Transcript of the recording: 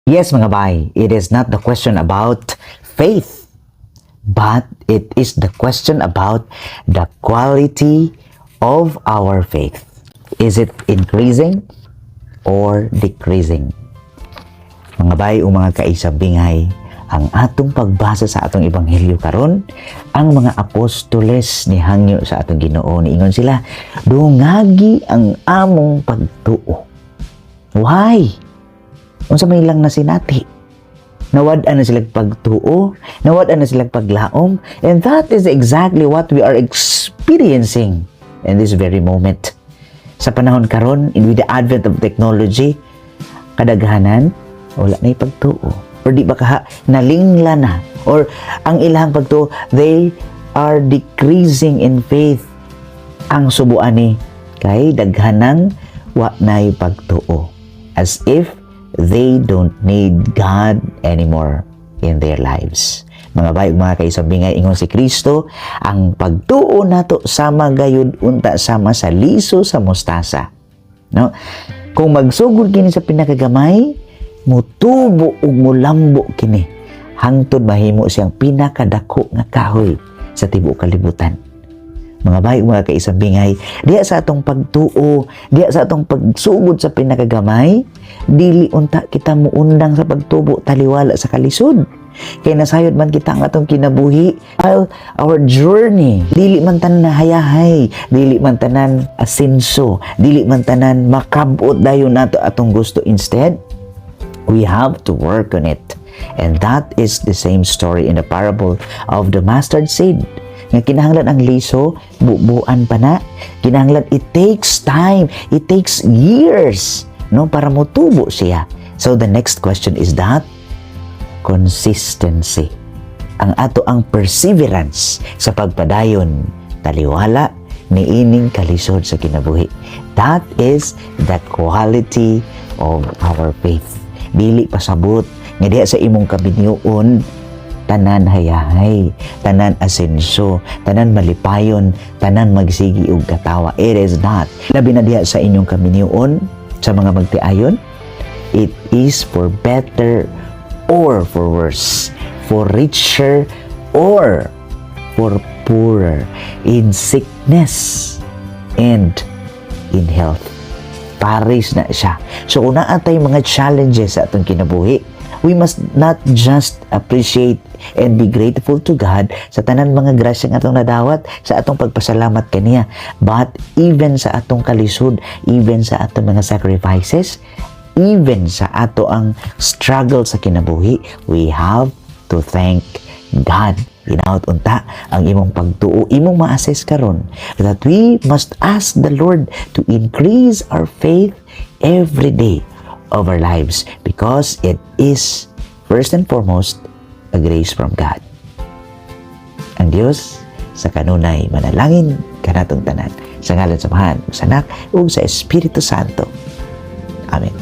Yes, mga bay, it is not the question about faith, but it is the question about the quality of our faith. Is it increasing or decreasing? Mga bay o mga kaisabingay, ang atong pagbasa sa atong ebanghelyo karon, ang mga apostoles ni hangyo sa atong Ginoo niingon sila, dungagi ang among pagtuo. Why? Unsa may lang na sinati. Nawad-an na silang pagtuo, nawad-an na silang paglaom, and that is exactly what we are experiencing in this very moment. Sa panahon karon, with the advent of technology, kadaghanan, wala na pagtuo. Or di ba kaha, nalingla na. Or ang ilang pagtuo, they are decreasing in faith. Ang subuan ni, kay daghanang wa na'y pagtuo. As if they don't need God anymore in their lives. Mga bayog, mga kaisabingay, ingon si Kristo, ang pagtuo nato sama gayud unta sama sa liso sa mustasa. No? Kung magsugod kini sa pinakagamay, mutubo ug mulambo kini hangtod mahimo siyang pinakadako nga kahoy sa tibuok kalibutan. Mga bayog, mga kaisabingay, diya sa atong pagtuo, diya sa atong pagsugod sa pinakagamay, dili unta kita muundang sa pagtubo taliwala sa kalisod. Kaya nasayod man kita ang atong kinabuhi, our journey, dili man tanan hayahay, dili man tanan asenso, dili man tanan makabot dayon nato atong gusto. Instead, we have to work on it. And that is the same story in the parable of the mustard seed. Nga kinahanglan ang liso, bubuan pa na. Kinahanglan, it takes time, it takes years, no, para mutubo siya. So the next question is that consistency. Ang ato ang perseverance sa pagpadayon taliwala ni ining kalisod sa kinabuhi. That is the quality of our faith. Dili pasabot nga diha sa imong kabinyoon tanan hayahay, tanan asenso, tanan malipayon, tanan magsigi og katawa. It is not. Labi na diha sa inyong kaminyoon, sa mga magtiayon, it is for better or for worse, for richer or for poorer, in sickness and in health. Paris na siya. So, una atay mga challenges sa atong kinabuhi. We must not just appreciate and be grateful to God sa tanan mga grasyang atong nadawat, sa atong pagpasalamat kaniya, but even sa atong kalisod, even sa atong mga sacrifices, even sa ato ang struggle sa kinabuhi, we have to thank God. Ginaot unta ang imong pagtuo, imong ma-assess karon that we must ask the Lord to increase our faith every day of our lives, because it is first and foremost a grace from God. Ang Dios sa kanunay manalangin kanatong tanan sa ngalan sa Amahan, sa Anak ug sa Espiritu Santo. Amen.